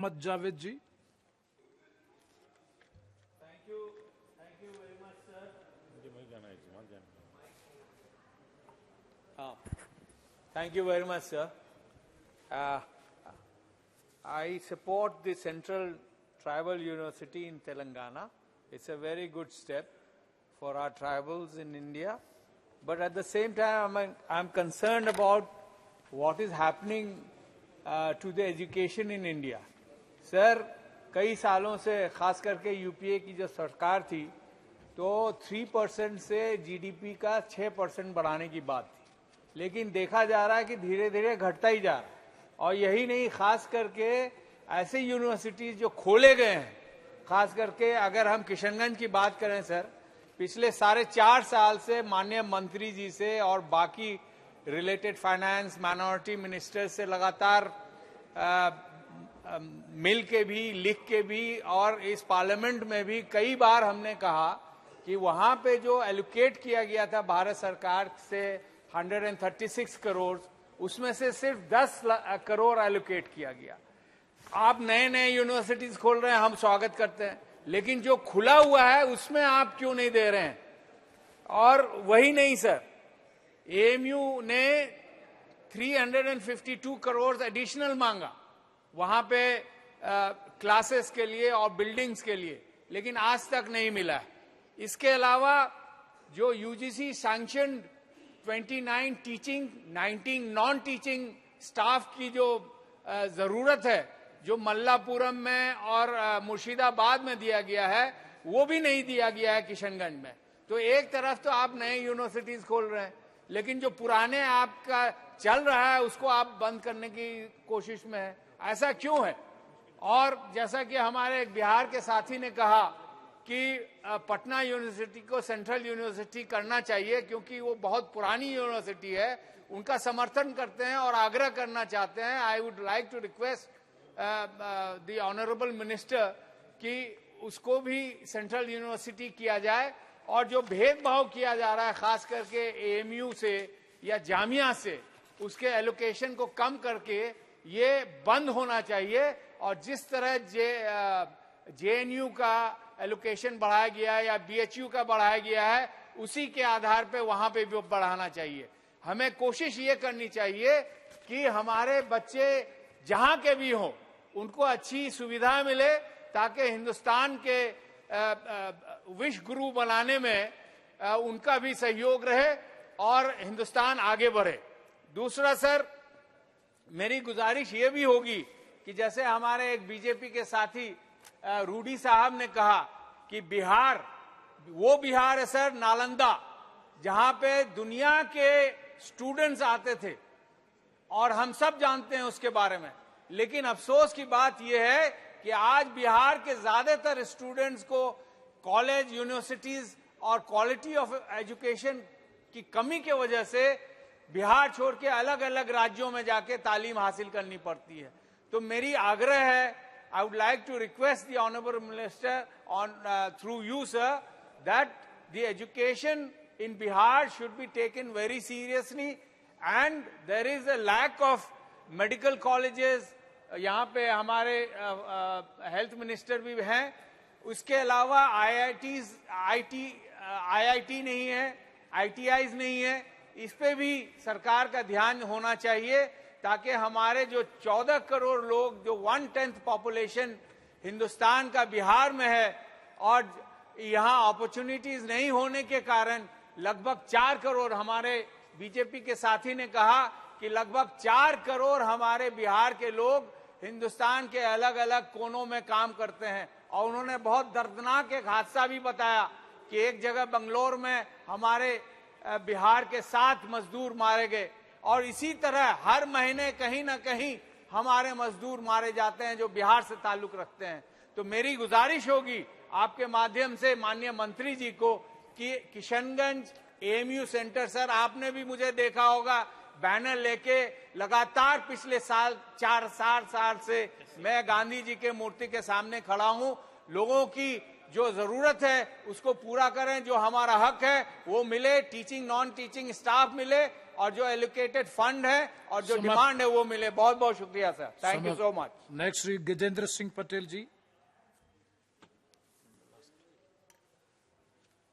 Mohammad Javed ji. Thank you very much, sir. Thank you very much, sir. I support the Central Tribal University in Telangana. It's a very good step for our tribals in India. But at the same time, I'm concerned about what is happening to the education in India. Sir, कई सालों से खास करके UPA की जो सरकार थी तो 3% से जीडीपी का 6% बढ़ाने की बात थी, लेकिन देखा जा रहा है कि धीरे धीरे घटता ही जा रहा है। और यही नहीं, खास करके ऐसे यूनिवर्सिटीज जो खोले गए हैं, खास करके अगर हम किशनगंज की बात करें सर, पिछले 4.5 साल से माननीय मंत्री जी से और बाकी रिलेटेड फाइनेंस माइनॉरिटी मिनिस्टर से लगातार मिल के भी, लिख के भी और इस पार्लियामेंट में भी कई बार हमने कहा कि वहां पे जो एलोकेट किया गया था भारत सरकार से 136 करोड़, उसमें से सिर्फ 10 करोड़ एलोकेट किया गया। आप नए नए यूनिवर्सिटीज खोल रहे हैं, हम स्वागत करते हैं, लेकिन जो खुला हुआ है उसमें आप क्यों नहीं दे रहे हैं? और वही नहीं सर, एएमयू ने 352 करोड़ एडिशनल मांगा वहां पे क्लासेस के लिए और बिल्डिंग्स के लिए, लेकिन आज तक नहीं मिला है। इसके अलावा जो UGC sanction 29 teaching 19 non teaching staff की जो जरूरत है, जो मल्लापुरम में और मुर्शिदाबाद में दिया गया है, वो भी नहीं दिया गया है किशनगंज में। तो एक तरफ तो आप नए यूनिवर्सिटीज खोल रहे हैं, लेकिन जो पुराने आपका चल रहा है उसको आप बंद करने की कोशिश में है। ऐसा क्यों है? और जैसा कि हमारे एक बिहार के साथी ने कहा कि पटना यूनिवर्सिटी को सेंट्रल यूनिवर्सिटी करना चाहिए क्योंकि वो बहुत पुरानी यूनिवर्सिटी है, उनका समर्थन करते हैं और आग्रह करना चाहते हैं। I would like to request the honourable minister कि उसको भी सेंट्रल यूनिवर्सिटी किया जाए, और जो भेदभाव किया जा रहा है खास करके एएमयू से या जामिया से, उसके एलोकेशन को कम करके ये बंद होना चाहिए। और जिस तरह जेएनयू का एलोकेशन बढ़ाया गया है या बीएचयू का बढ़ाया गया है, उसी के आधार पे वहां पे भी बढ़ाना चाहिए। हमें कोशिश ये करनी चाहिए कि हमारे बच्चे जहां के भी हों उनको अच्छी सुविधा मिले, ताकि हिंदुस्तान के विश्व गुरु बनाने में उनका भी सहयोग रहे और हिंदुस्तान आगे बढ़े। दूसरा सर, मेरी गुजारिश ये भी होगी कि जैसे हमारे एक बीजेपी के साथी रूडी साहब ने कहा कि बिहार वो बिहार है सर, नालंदा, जहां पे दुनिया के स्टूडेंट्स आते थे और हम सब जानते हैं उसके बारे में। लेकिन अफसोस की बात यह है कि आज बिहार के ज्यादातर स्टूडेंट्स को कॉलेज, यूनिवर्सिटीज और क्वालिटी ऑफ एजुकेशन की कमी की वजह से बिहार छोड़ के अलग अलग राज्यों में जाके तालीम हासिल करनी पड़ती है। तो मेरी आग्रह है, I would like to request the honourable minister on through you sir, that the education in Bihar should be taken very seriously, and there is a lack of medical colleges. यहाँ पे हमारे हेल्थ मिनिस्टर भी हैं। उसके अलावा IIT नहीं है, ITIs नहीं है। इस पे भी सरकार का ध्यान होना चाहिए, ताकि हमारे जो 14 करोड़ लोग, जो 1/10 पॉपुलेशन हिंदुस्तान का बिहार में है, और यहाँ अपॉर्चुनिटीज नहीं होने के कारण लगभग 4 करोड़, हमारे बीजेपी के साथी ने कहा कि लगभग 4 करोड़ हमारे बिहार के लोग हिंदुस्तान के अलग अलग कोनों में काम करते हैं। और उन्होंने बहुत दर्दनाक एक हादसा भी बताया कि एक जगह बंगलोर में हमारे बिहार के 7 मजदूर मारे गए, और इसी तरह हर महीने कहीं ना कहीं हमारे मजदूर मारे जाते हैं जो बिहार से ताल्लुक रखते हैं। तो मेरी गुजारिश होगी आपके माध्यम से माननीय मंत्री जी को कि किशनगंज एएमयू सेंटर, सर आपने भी मुझे देखा होगा बैनर लेके लगातार पिछले 4 साल से मैं गांधी जी के मूर्ति के सामने खड़ा हूं। लोगों की जो जरूरत है उसको पूरा करें, जो हमारा हक है वो मिले, टीचिंग नॉन टीचिंग स्टाफ मिले, और जो एलोकेटेड फंड है और जो समाप्त। डिमांड है वो मिले। बहुत बहुत शुक्रिया sir, thank you so much. Next Shri Gijendra Singh Patel ji.